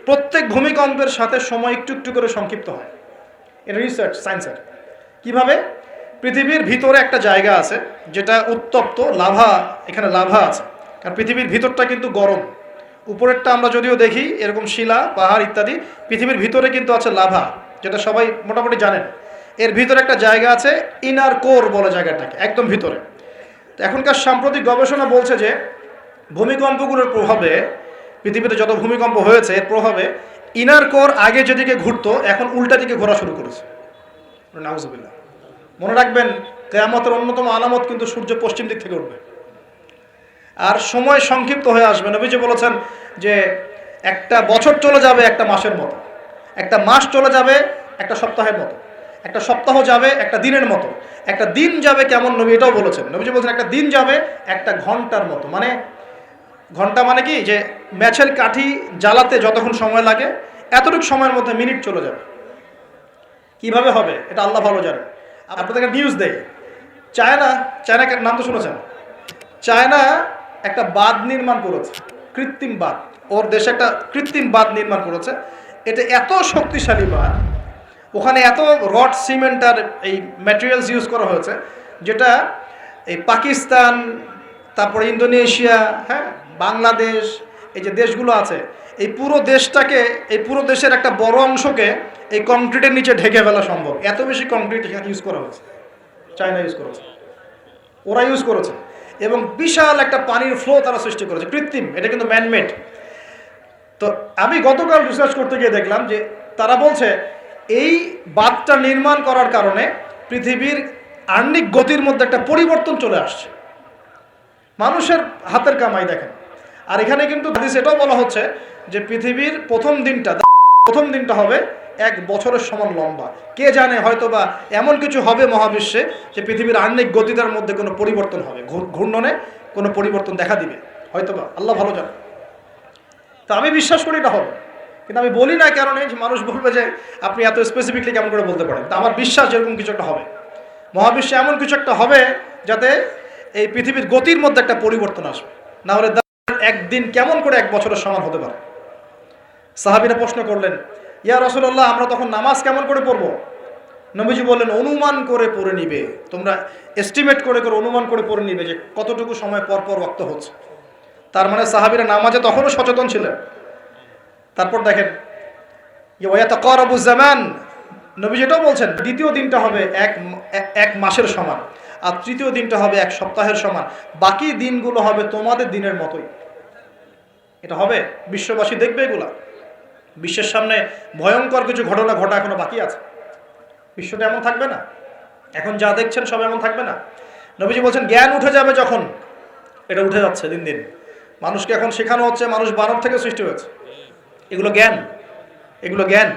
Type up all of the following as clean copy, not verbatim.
প্রত্যেক ভূমিকম্পের সাথে সময় একটু একটু করে সংক্ষিপ্ত হয়। এটা রিসার্চ সায়েন্সের। কীভাবে? পৃথিবীর ভিতরে একটা জায়গা আছে যেটা উত্তপ্ত লাভা, এখানে লাভা আছে, কারণ পৃথিবীর ভিতরটা কিন্তু গরম। উপরেরটা আমরা যদিও দেখি এরকম শিলা পাহাড় ইত্যাদি, পৃথিবীর ভিতরে কিন্তু আছে লাভা, যেটা সবাই মোটামুটি জানেন। এর ভিতরে একটা জায়গা আছে, ইনার কোর বলে জায়গাটাকে, একদম ভিতরে। তো এখনকার সাম্প্রতিক গবেষণা বলছে যে ভূমিকম্পগুলোর প্রভাবে, পৃথিবীতে যত ভূমিকম্প হয়েছে এর প্রভাবে ইনার কোর আগে যেদিকে ঘুরতো এখন উল্টা দিকে ঘোরা শুরু করেছে। নাউজুবিল্লাহ। মনে রাখবেন, কিয়ামতের অন্যতম আলামত কিন্তু সূর্য পশ্চিম দিক থেকে উঠবে আর সময় সংক্ষিপ্ত হয়ে আসবে। নবীজি বলেছেন যে একটা বছর চলে যাবে একটা মাসের মতো, একটা মাস চলে যাবে একটা সপ্তাহের মতো, একটা সপ্তাহ যাবে একটা দিনের মতো, একটা দিন যাবে কেমন, নবী এটাও বলেছেন। নবীজি বলছেন একটা দিন যাবে একটা ঘন্টার মতো। মানে ঘন্টা মানে কি, যে ম্যাচের কাঠি জ্বালাতে যতক্ষণ সময় লাগে এতটুকু সময়ের মধ্যে মিনিট চলে যাবে। কিভাবে হবে এটা আল্লাহ ভালো জানেন। আপনাদেরকে নিউজ দেয়, চায়নাকে নাম তো শুনেছেন। চায়না একটা বাঁধ নির্মাণ করেছে, কৃত্রিম বাঁধ। ওর দেশে একটা কৃত্রিম বাঁধ নির্মাণ করেছে। এটা এত শক্তিশালী বাঁধ, ওখানে এত রড সিমেন্ট আর এই ম্যাটেরিয়ালস ইউজ করা হয়েছে, যেটা এই পাকিস্তান, তারপরে ইন্দোনেশিয়া, হ্যাঁ, বাংলাদেশ, এই যে দেশগুলো আছে, এই পুরো দেশটাকে, এই পুরো দেশের একটা বড় অংশকে এই কংক্রিটের নিচে ঢেকে ফেলা সম্ভব। এত বেশি কংক্রিট এখানে ইউজ করা হয়েছে, চায়না ইউজ করেছে, ওরা ইউজ করেছে। এবং বিশাল একটা পানির ফ্লো তারা সৃষ্টি করেছে, কৃত্রিম। এটা কিন্তু ম্যানমেড। তো আমি গতকাল রিসার্চ করতে গিয়ে দেখলাম যে তারা বলছে এই বাঁধটা নির্মাণ করার কারণে পৃথিবীর আহ্নিক গতির মধ্যে একটা পরিবর্তন চলে আসছে। মানুষের হাতের কামাই দেখেন। আর এখানে কিন্তু এটাও বলা হচ্ছে যে পৃথিবীর প্রথম দিনটা হবে এক বছরের সমান লম্বা। কে জানে, হয়তো বা এমন কিছু হবে মহাবিশ্বে যে পৃথিবীর আহ্নিক গতিটার মধ্যে কোনো পরিবর্তন হবে, ঘূর্ণনে কোনো পরিবর্তন দেখা দিবে, হয়তো বা, আল্লাহ ভালো জানে। তা আমি বিশ্বাস করি এটা হবে, কিন্তু আমি বলি না কারণে যে মানুষ বলবে যে আপনি এত স্পেসিফিকলি কেমন করে বলতে পারেন। তা আমার বিশ্বাস যেরকম কিছু একটা হবে, মহাবিশ্বে এমন কিছু একটা হবে যাতে এই পৃথিবীর গতির মধ্যে একটা পরিবর্তন আসবে। না হলে একদিন কেমন করে এক বছরের সমান হতে পারে? সাহাবীরা প্রশ্ন করলেন, ইয়া রাসূলুল্লাহ, আমরা তখন নামাজ কেমন করে পড়ব? নবীজি বললেন, অনুমান করে পড়ে নিবে। তোমরা এস্টিমেট করে অনুমান করে পড়ে নিবে যে কতটুকু সময় পর পর ওয়াক্ত হচ্ছে। তার মানে সাহাবীরা নামাজে তখনও সচেতন ছিলেন। তারপর দেখেন, ইয়াতাকারাবু জামান, নবীজি এটাও বলছেন দ্বিতীয় দিনটা হবে এক মাসের সমান, আর তৃতীয় দিনটা হবে এক সপ্তাহের সমান, বাকি দিনগুলো হবে তোমাদের দিনের মতোই। এটা হবে, বিশ্ববাসী দেখবে এগুলা। বিশ্বের সামনে ভয়ঙ্কর কিছু ঘটনা ঘটা এখনো বাকি আছে। বিশ্বটা এমন থাকবে না, এখন যা দেখছেন সব এমন থাকবে না। নবীজি বলছেন জ্ঞান উঠে যাবে যখন, এটা উঠে যাচ্ছে দিন দিন। মানুষকে এখন শেখানো হচ্ছে মানুষ বানর থেকে সৃষ্টি হয়েছে। এগুলো জ্ঞান।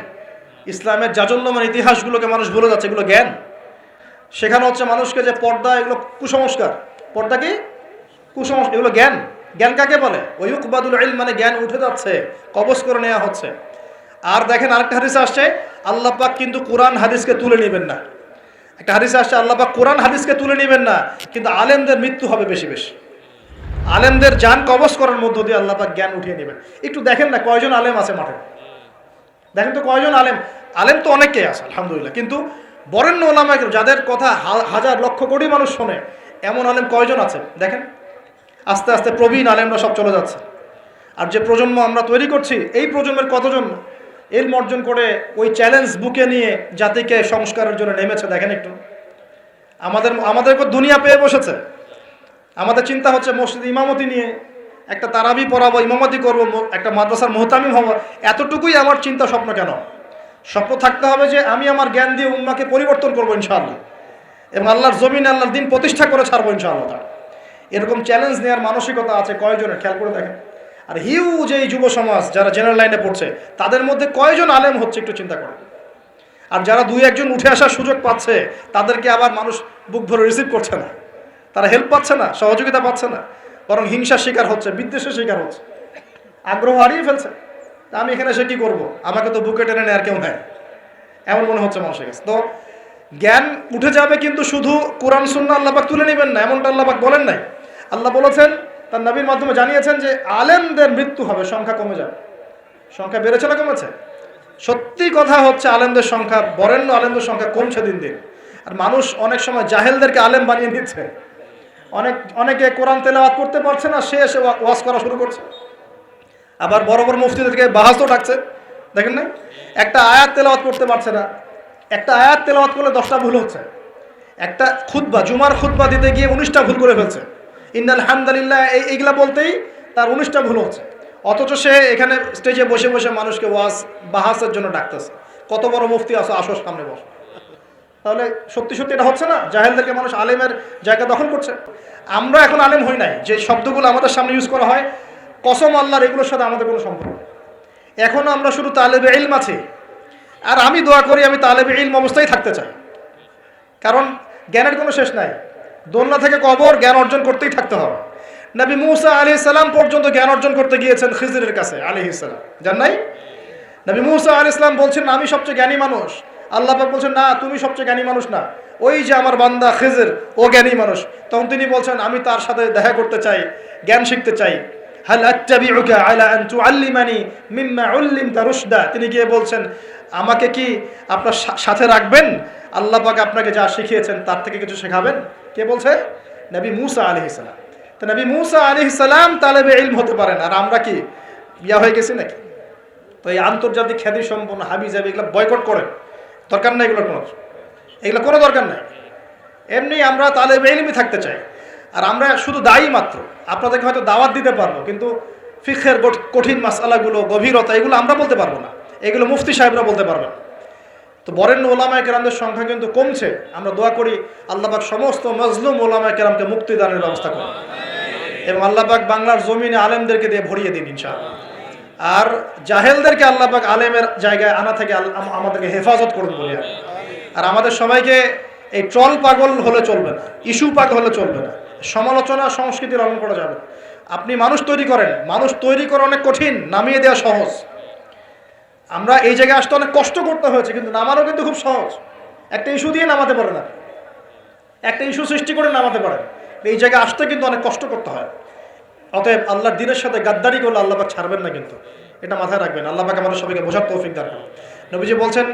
ইসলামের জাজল্যমান ইতিহাসগুলোকে মানুষ ভুলে যাচ্ছে, এগুলো জ্ঞান। শেখানো হচ্ছে মানুষকে যে পর্দা এগুলো কুসংস্কার, পর্দা কি কুসংস্কার, এগুলো জ্ঞান। জ্ঞান কাকে বলে? ওয়ুকবাদুল ইলম, মানে জ্ঞান উঠে যাচ্ছে, কবজ করে নেওয়া হচ্ছে। আর দেখেন আরেকটা হাদিসে আসছে, আল্লাহ পাক কিন্তু কোরআন হাদিসকে তুলে নেবেন না। একটা হাদিসে আসছে আল্লাহ পাক কোরআন হাদিসকে তুলে নেবেন না, কিন্তু আলেমদের মৃত্যু হবে বেশি বেশি। আলেমদের জান কবজ করার মধ্য দিয়ে আল্লাহ পাক জ্ঞান উঠিয়ে নেবেন। একটু দেখেন না কয়জন আলেম আছে মাঠে, দেখেন তো কয়জন আলেম তো অনেকেই আছে আলহামদুলিল্লাহ, কিন্তু বরেণ্য ওলামা যাদের কথা হাজার লক্ষ কোটি মানুষ শোনে, এমন আলেম কয়জন আছে দেখেন। আস্তে আস্তে প্রবীণ আলেমরা সব চলে যাচ্ছে। আর যে প্রজন্ম আমরা তৈরি করছি, এই প্রজন্মের কতজন ইলম অর্জন করে ওই চ্যালেঞ্জ বুকে নিয়ে জাতিকে সংস্কারের জন্য নেমেছে দেখেন একটু। আমাদেরকে দুনিয়া পেয়ে বসেছে। আমাদের চিন্তা হচ্ছে মসজিদ ইমামতি নিয়ে একটা তারাবি পড়াবো, ইমামতি করবো, একটা মাদ্রাসার মুহতামিম হবো। এতটুকুই আমার চিন্তা স্বপ্ন কেন? স্বপ্ন থাকতে হবে যে আমি আমার জ্ঞান দিয়ে উম্মাকে পরিবর্তন করবো ইনশাআল্লাহ, এবং আল্লাহর জমিনে আল্লাহর দিন প্রতিষ্ঠা করে ছাড়বো ইনশাআল্লাহ। এরকম চ্যালেঞ্জ নেওয়ার মানসিকতা আছে কয়জনের, খেয়াল করে দেখেন। আর হিউজ এই যুব সমাজ যারা জেনারেল লাইনে পড়ছে, তাদের মধ্যে কয়জন আলেম হচ্ছে একটু চিন্তা করে। আর যারা দুই একজন উঠে আসার সুযোগ পাচ্ছে, তাদেরকে আবার মানুষ বুক ভরে রিসিভ করছে না, তারা হেল্প পাচ্ছে না, সহযোগিতা পাচ্ছে না, বরং হিংসার শিকার হচ্ছে, বিদ্বেষের শিকার হচ্ছে, আগ্রহ হারিয়ে ফেলছে। তা আমি এখানে এসে কী করবো, আমাকে তো বুকে টেনে নেয় আর কেউ নেয়, এমন মনে হচ্ছে মানুষের কাছে। তো জ্ঞান উঠে যাবে, কিন্তু শুধু কোরআন সুন্নাহ আল্লাহ পাক তুলে নেবেন না, এমনটা আল্লাহ পাক বলেন নাই। আল্লাহ বলেছেন, তার নবীর মাধ্যমে জানিয়েছেন যে আলেমদের মৃত্যু হবে, সংখ্যা কমে যাবে, সংখ্যা বেড়েছে না কমেছে? সত্যি কথা হচ্ছে আলেমদের সংখ্যা, বরেণ্য আলেমদের সংখ্যা কমছে দিন দিন। আর মানুষ অনেক সময় জাহেলদেরকে আলেম বানিয়ে নিচ্ছে। অনেকে কোরআন তেলাওয়াত করতে পারছে না, সে এসে ওয়াজ করা শুরু করছে। আবার বড় বড় মুফতিদেরকে বাহাসও ডাকছে, দেখেন না? একটা আয়াত তেলাওয়াত করতে পারছে না, একটা আয়াত তেলাওয়াত করলে 10টা ভুল হচ্ছে। একটা খুতবা, জুমার খুতবা দিতে গিয়ে 19টা ভুল করে ফেলছে। ইন্নাল হামদুলিল্লাহ এইগুলা বলতেই তার 19টা ভুল হচ্ছে। অথচ সে এখানে স্টেজে বসে বসে মানুষকে ওয়াজ বাহাসের জন্য ডাকতেছে। কত বড় মুফতি আসো, আসো সামনে বসো। তাহলে সত্যি সত্যি এটা হচ্ছে না? জাহেলদেরকে মানুষ আলেমের জায়গা দখল করছে। আমরা এখন আলেম হই নাই, যে শব্দগুলো আমাদের সামনে ইউজ করা হয় কসম আল্লাহর, এগুলোর সাথে আমাদের কোনো সম্পর্ক নেই। এখনও আমরা শুধু তালেবে ইলম আছি। আর আমি দোয়া করি আমি তালেবে ইলম অবস্থায় থাকতে চাই, কারণ জ্ঞানের কোনো শেষ নাই। দোলনা থেকে কবর, জ্ঞান অর্জন করতেই থাকতে হবে। নবী মুসা আলাইহিস সালাম পর্যন্ত জ্ঞান অর্জন করতে গিয়েছেন খিজরের কাছে আলাইহিস সালাম, জান নাই? নবী মুসা আলাইহিস সালাম বলছেন আমি সবচেয়ে জ্ঞানী মানুষ, আল্লাহ পাক বলছেন না তুমি সবচেয়ে জ্ঞানী মানুষ না, ওই যে আমার বান্দা খিজর ও জ্ঞানী মানুষ। তখন তিনি বলছেন আমি তার সাথে দেখা করতে চাই, জ্ঞান শিখতে চাই। হাল আত্তাবিউকা আলা আন তুআল্লিমানি মিম্মা উল্লিমতা রুশদা, তিনি গিয়ে বলছেন আমাকে কি আপনার সাথে রাখবেন, আল্লাহ পাক আপনাকে যা শিখিয়েছেন তার থেকে কিছু শেখাবেন? কে বলছে? নবী মুসা আলাইহিস সালাম। তো নবী মুসা আলাইহিস সালাম তালেবে ইলম হতে পারেন, আর আমরা কি ইয়া হয়ে গেছি নাকি? তো এই আন্তর্জাতিক খ্যাতি সম্পন্ন হাবি জাবি এগুলো বয়কট করেন, দরকার নাই এগুলো কোনো দরকার নাই। এমনি আমরা তালেবে ইলমই থাকতে চাই। আর আমরা শুধু দায়ী মাত্র, আপনাদেরকে হয়তো দাওয়াত দিতে পারবো, কিন্তু ফিকহের কঠিন মাসআলাগুলো, গভীরতা, এগুলো আমরা বলতে পারবো না, এগুলো মুফতি সাহেবরা বলতে পারবেন। তো বরেণ্য ওলামায়ে কেরামদের সংখ্যা কিন্তু কমছে। আমরা দোয়া করি আল্লাহ পাক সমস্ত মজলুম ওলামায়ে কেরামকে মুক্তিদানের ব্যবস্থা করেন, এবং আল্লাহ পাক বাংলার জমিনে আলেমদেরকে দিয়ে ভরিয়ে দিন ইনশাআল্লাহ। আর জাহেলদেরকে আল্লাহ পাক আলেমের জায়গায় আনা থেকে আমাদেরকে হেফাজত করুন বলি। আর আমাদের সবাইকে এই ট্রল পাগল হলে চলবে না, ইস্যু পাগল হলে চলবে না, সমালোচনা সংস্কৃতি লালন করা যাবে। আপনি মানুষ তৈরি করেন, মানুষ তৈরি করা অনেক কঠিন, নামিয়ে দেওয়া সহজ। আমরা এই জায়গায় আসতে অনেক কষ্ট করতে হয়েছে, কিন্তু নামানো কিন্তু খুব সহজ। একটা ইস্যু দিয়ে নামাতে পারে না, একটা ইস্যু সৃষ্টি করে নামাতে পারে। এই জায়গায় আসতে কিন্তু অনেক কষ্ট করতে হয়। অতএব আল্লাহর দ্বীনের সাথে গাদ্দারি করলে আল্লাহ পাক ছাড়বেন না, কিন্তু এটা মাথায় রাখবেন। আল্লাহ পাক আমাদের সবাইকে বোঝার তৌফিক দান করুন। নবীজি বলছেন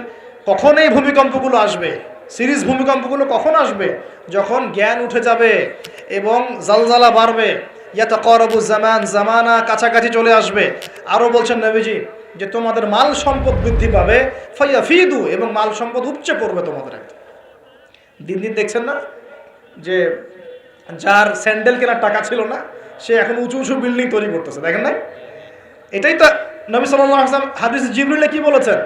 কখন এই ভূমিকম্পগুলো আসবে, সিরিজ ভূমিকম্পগুলো কখন আসবে? যখন জ্ঞান উঠে যাবে এবং জালজালা বাড়বে, ইয়াতাকারাবু জামান, জামানা কাছাকাছি চলে আসবে। আরও বলছেন নবীজি যে তোমাদের মাল সম্পদ বৃদ্ধি পাবে, ফায়াফিদু, এবং মাল সম্পদ উপচে পড়বে তোমাদের। দিন দিন দেখছেন না যে যার স্যান্ডেল কেনার টাকা ছিল না, সে এখন উঁচু উঁচু বিল্ডিং তৈরি করতেছে, দেখেন না? এটাই তো নবী সাল্লাল্লাহু আলাইহি ওয়াসাল্লাম হাদিস জিবরিলে কি বলেছেন?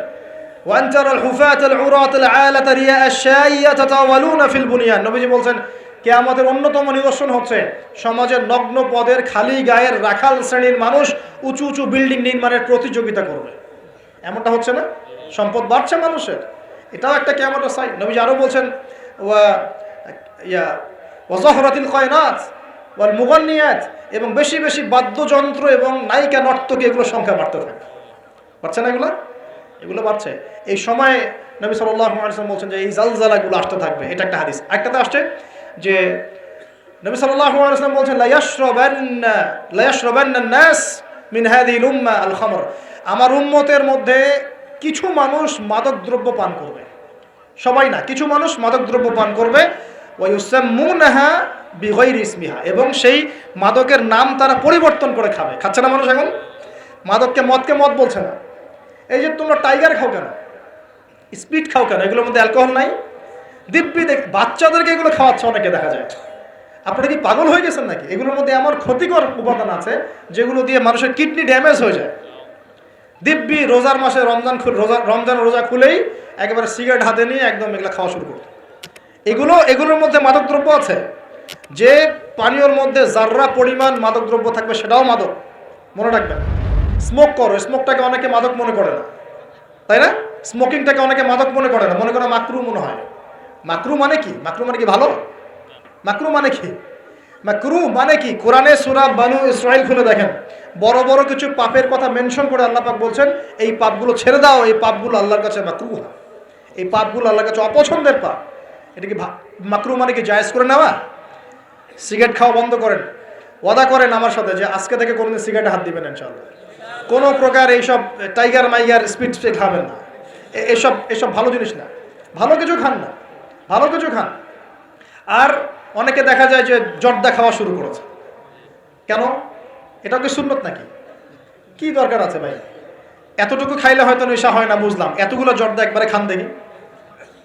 ওয়ান তারাল হুফাতাল উরাতাল আলাতা রিয়া আশ-শাইয়া ইয়াতাতাওয়ালুনা ফিল বুনিয়ান। নবীজি বলছেন কিয়ামতের অন্যতম নিদর্শন হচ্ছে সমাজের নগ্ন পদের খালি গায়ের রাখাল শ্রেণীর মানুষ উঁচু উঁচু বিল্ডিং নির্মাণের প্রতিযোগিতা করবে। এমনটা হচ্ছে না? সম্পদ বাড়ছে মানুষের, এটাও একটা কিয়ামতের সাইন। নবীজি আরও বলছেন ওয়াজাহরাতিল কায়নাত ওয়াল মুগান্নিয়াত, এবং বেশি বেশি বাদ্যযন্ত্র এবং নায়িকা নর্তকী এগুলোর সংখ্যা বাড়তে থাকে। বাড়ছে না? এগুলো বাড়ছে। এই সময়ে নবী সাল্লাল্লাহু আলাইহি ওয়াসাল্লাম বলছেন যে এই জালজালাগুলো আসতে থাকবে। এটা একটা হাদিস। একটাতে আসছে যে নবী সাল্লাল্লাহু আলাইহি ওয়াসাল্লাম বলছেন লা ইয়াশরাবান্না নাস মিন হাযিহিল উম্মাহ আল খামর, আমার উম্মতের মধ্যে কিছু মানুষ মাদকদ্রব্য পান করবে, সবাই না, কিছু মানুষ মাদকদ্রব্য পান করবে। ওয়া ইউসাম্মুনাহা বিগাইরি ইসমিহা, এবং সেই মাদকের নাম তারা পরিবর্তন করে খাবে। খাচ্ছে না মানুষ এখন? মদকে মদ বলছে না। এই যে তোমরা টাইগার খাও কেন, স্পিড খাও কেন, এগুলোর মধ্যে অ্যালকোহল নাই? দিব্যি বাচ্চাদেরকে এগুলো খাওয়াচ্ছে অনেকে, দেখা যায়। আপনারা কি পাগল হয়ে গেছেন নাকি? এগুলোর মধ্যে এমন ক্ষতিকর উপাদান আছে যেগুলো দিয়ে মানুষের কিডনি ড্যামেজ হয়ে যায়। দিব্যি রোজার মাসে রমজান রোজা খুলেই একেবারে সিগারেট হাতে নিয়ে একদম এগুলো খাওয়া শুরু করত। এগুলোর মধ্যে মাদকদ্রব্য আছে। যে পানীয়র মধ্যে যার্রা পরিমাণ মাদকদ্রব্য থাকবে সেটাও মাদক, মনে রাখবেন। স্মোক করো, স্মোকটাকে অনেকে মাদক মনে করে না, তাই না? স্মোকিংটাকে অনেকে মাদক মনে করে না, মনে করে মাকরু মনে হয়। মাকরু মানে কি? মাকরু মানে কি ভালো? মাকরু মানে কি? মাকরু মানে কি? কোরআনে সূরা বানু ইসরাইল খুলে দেখেন, বড় বড় কিছু পাপের কথা মেনশন করে আল্লাহ পাক বলছেন এই পাপগুলো ছেড়ে দাও, এই পাপগুলো আল্লাহর কাছে মাকরু, এই পাপগুলো আল্লাহর কাছে অপছন্দের পাপ। এটা কি মাকরু মানে কি জায়েজ করে নেওয়া? সিগারেট খাওয়া বন্ধ করেন, ওয়াদা করেন আমার সাথে যে আজকে থেকে কোনোদিন সিগারেটে হাত দিবেন ইনশাআল্লাহ। কোনো প্রকার এইসব টাইগার মাইগার স্পিড খাবেন না, এসব এসব ভালো জিনিস না, ভালো কিছু খান না, ভালো কিছু খান। আর অনেকে দেখা যায় যে জর্দা খাওয়া শুরু করেছে। কেন? এটা কি সুন্নত নাকি? কি দরকার আছে ভাই? এতটুকু খাইলে হয়তো নেশা হয় না, বুঝলাম, এতগুলো জর্দা একবারে খান দেখি,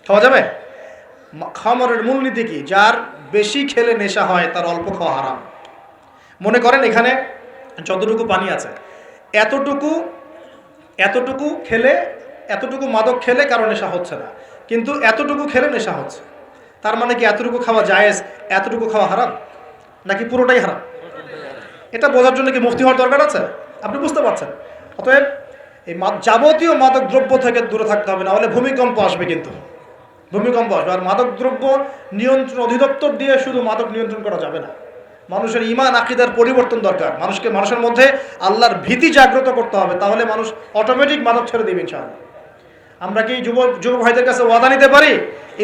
খাওয়া যাবে? খামরের মূলনীতি কি? যার বেশি খেলে নেশা হয় তার অল্প খাওয়া হারাম। মনে করেন এখানে যতটুকু পানি আছে, এতটুকু খেলে, এতটুকু মাদক খেলে কারো নেশা হচ্ছে না, কিন্তু এতটুকু খেলে নেশা হচ্ছে। তার মানে কি এতটুকু খাওয়া জায়েজ, এতটুকু খাওয়া হারাম, নাকি পুরোটাই হারাম? এটা বোঝার জন্য কি মুফতি হওয়ার দরকার আছে? আপনি বুঝতে পারছেন। অতএব এই যাবতীয় মাদক দ্রব্য থেকে দূরে থাকতে হবে, না হলে ভূমিকম্প আসবে। কিন্তু ভূমিকম্প আসবে। আর মাদক দ্রব্য নিয়ন্ত্রণ অধিদপ্তর দিয়ে শুধু মাদক নিয়ন্ত্রণ করা যাবে না। মানুষের ঈমান আকীদার পরিবর্তন দরকার। মানুষের মধ্যে আল্লাহর ভীতি জাগ্রত করতে হবে, তাহলে মানুষ অটোমেটিক মাদক ছেড়ে দেবে ইনশাআল্লাহ। আমরা কি যুব ভাইদের কাছে ওয়াদা নিতে পারি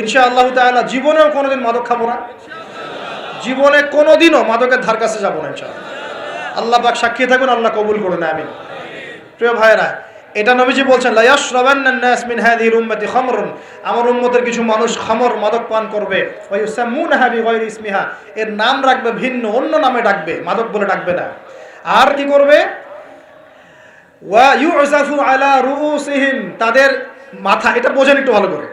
ইনশাআল্লাহু তাআলা জীবনেও কোনোদিন মাদক খাবো না, জীবনে কোনোদিনও মাদকের ধার কাছে যাবো না ইনশাআল্লাহ। আল্লাহ পাক সাক্ষী থাকুন, আল্লাহ কবুল করুন, আমিন। প্রিয় ভাইরা, এটা নবীজি বলছেন, লা ইয়াশরাবান্নান নাস মিন হাযিহিল উম্মতি খামরুন, আমার উম্মতের কিছু মানুষ খামর মাদক পান করবে, ওয়া ইউসাম্মুনাহা বিগায়রি ইসমিহা, এর নাম রাখবে ভিন্ন, অন্য নামে ডাকবে, মাদক বলে ডাকবে না। আর কি করবে? ওয়া ইউযাফু আলা রুউসিহিম, তাদের মাথা, এটা বোঝেন একটু ভালো করে,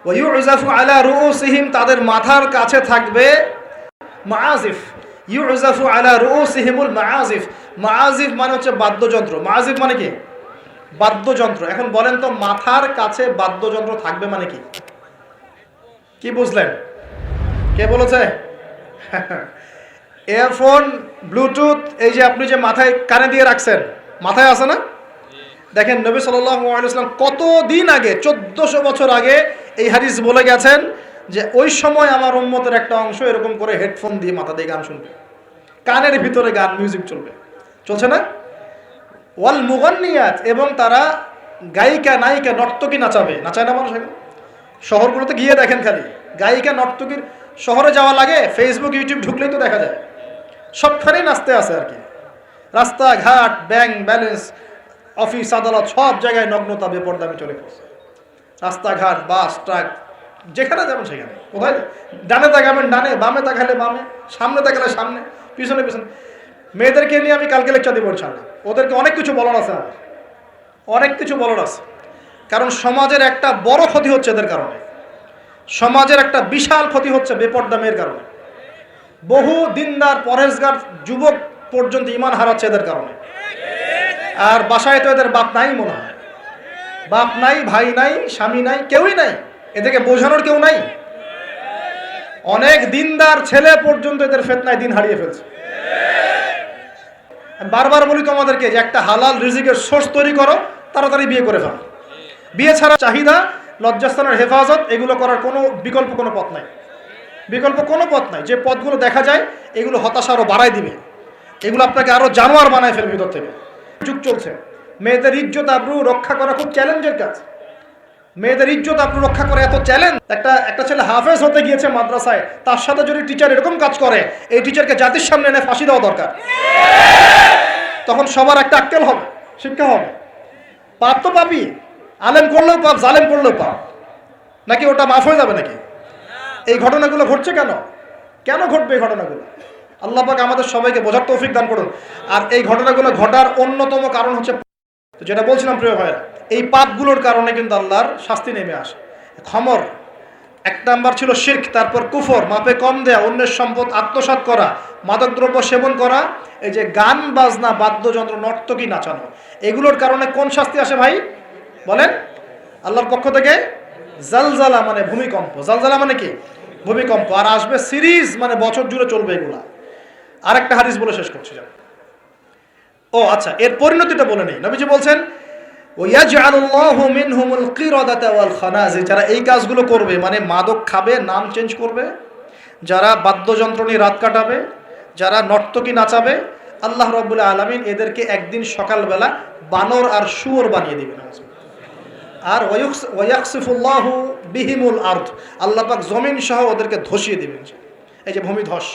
ওয়া ইউযাফু আলা রুউসিহিম, তাদের মাথার কাছে থাকবে মাআজিফ। ইউযাফু আলা রুউসিহিমুল মাআজিফ, মাআজিফ মানে হচ্ছে বাদ্যযন্ত্র। মাআজিফ মানে কি? বাদ্যযন্ত্র। এখন বলেন তো, মাথার কাছে বাদ্যযন্ত্র থাকবে মানে কি? কি বুঝলেন? কে বলেছে? ইয়ারফোন, ব্লুটুথ, এই যে আপনি যে মাথায় কানে দিয়ে রাখছেন, মাথায় আছে না? দেখেন নবী সাল্লাল্লাহু আলাইহি ওয়াসাল্লাম কতদিন আগে, 1400 বছর আগে এই হাদিস বলে গেছেন যে ওই সময় আমার উম্মতের একটা অংশ এরকম করে হেডফোন দিয়ে মাথা দিয়ে গান শুনবে, কানের ভিতরে গান, মিউজিক চলবে, চলছে না? ওয়াল মুগান্নিয়াত, এবং তারা গায়িকা, নায়িকা, নর্তকী নাচাবে। নাচায় না মানুষ এখন? শহরগুলোতে গিয়ে দেখেন, খালি গায়িকা, নর্তকীর। শহরে যাওয়া লাগে, ফেসবুক ইউটিউব ঢুকলেই তো দেখা যায়, সবখানেই নাচতে আছে আর কি। রাস্তাঘাট, ব্যাংক ব্যালেন্স, অফিস আদালত, সব জায়গায় নগ্নতা, বেপরদামি চলে পড়ছে। রাস্তাঘাট, বাস, ট্রাক, যেখানে যাবেন সেখানে। কোথায়? ডানে তাকাবেন ডানে, বামে তাকালে বামে, সামনে তাকালে সামনে, পিছনে পিছনে। মেয়েদেরকে নিয়ে আমি কালকে লেকচার দিব ইনশাআল্লাহ। ওদেরকে অনেক কিছু বলার আছে, আমার অনেক কিছু বলার আছে। কারণ সমাজের একটা বড় ক্ষতি হচ্ছে এদের কারণে। সমাজের একটা বিশাল ক্ষতি হচ্ছে বেপরদা মেয়ের কারণে। বহু দিনদার পরহেজগার যুবক পর্যন্ত ঈমান হারাচ্ছে এদের কারণে। আর বাসায় তো এদের বাপ নাই মনে হয়, বাপ নাই, ভাই নাই, স্বামী নাই, কেউই নাই, এদেরকে বোঝানোর কেউ নাই। অনেক দিনদার ছেলে পর্যন্ত এদের ফিতনায় দিন হারিয়ে ফেলছে। বারবার বলি তোমাদেরকে যে একটা হালাল রিজিকের সোর্স তৈরি করো, তাড়াতাড়ি বিয়ে করে ফেলো। বিয়ে ছাড়া চাহিদা, লজ্জাস্থানের হেফাজত, এগুলো করার কোনো বিকল্প কোনো পথ নাই, বিকল্প কোনো পথ নাই। যে পথগুলো দেখা যায় এগুলো হতাশা আরও বাড়ায় দিবে, এগুলো আপনাকে আরও জানোয়ার বানায় ফেলবে ভিতর থেকে। যুগ চলছে, মেয়েদের ইজ্জত আবরু রক্ষা করা খুব চ্যালেঞ্জের কাজ। মেয়েদের ইজ্জত আবরু রক্ষা করা এত চ্যালেঞ্জ। একটা ছেলে হাফেজ হতে গিয়েছে মাদ্রাসায়, তার সাথে যদি টিচার এরকম কাজ করে, এই টিচারকে জাতির সামনে এনে ফাঁসি দেওয়া দরকার। তখন সবার একটা আক্কেল হবে, শিক্ষা হবে। পাপ তো পাপই, আলেম করলেও পাপ, জালেম করলেও পাপ, নাকি ওটা মাফ হয়ে যাবে নাকি? এই ঘটনাগুলো ঘটছে কেন? কেন ঘটবে এই ঘটনাগুলো? আল্লাহ পাক আমাদের সবাইকে বোঝার তৌফিক দান করুন। আর এই ঘটনাগুলো ঘটার অন্যতম কারণ হচ্ছে, যেটা বলছিলাম প্রিয় ভাইয়েরা, এই পাপগুলোর কারণে কিন্তু আল্লাহর শাস্তি নেমে আসে। খমর এক নাম্বার ছিল শিরক, তারপর কুফর, মাপে কম দেয়া, অন্যের সম্পদ আত্মসাৎ করা, মাদকদ্রব্য সেবন করা, এই যে গান বাজনা, বাদ্যযন্ত্র, নর্তকী নাচানো, এগুলোর কারণে কোন শাস্তি আসে ভাই বলেন? আল্লাহর পক্ষ থেকে জালজালা মানে ভূমিকম্প। জালজালা মানে কি? ভূমিকম্প। আর আসবে সিরিজ, মানে বছর জুড়ে চলবে এগুলা। আরেকটা হাদিস বলে শেষ করছি। ও আচ্ছা, এর পরিণতিটা বলে নেই। নবীজি বলছেন, ওয়াজআলুল্লাহু মিনহুমুল কিরাদাতা ওয়াল খানাজির, যারা এই কাজগুলো করবে, মানে মাদক খাবে, নাম চেঞ্জ করবে, যারা বাদ্যযন্ত্র নিয়ে রাত কাটাবে, যারা নর্তকী নাচাবে, আল্লাহ রাব্বুল আলামিন এদেরকে একদিন সকালবেলা বানর আর শুয়োর বানিয়ে দিবেন। আর ওয়ায়াকসিফুল্লাহু বিহিমুল আরদ, আল্লাহ পাক জমিন সহ ওদেরকে ধসিয়ে দিবেন। এই যে ভূমিধস।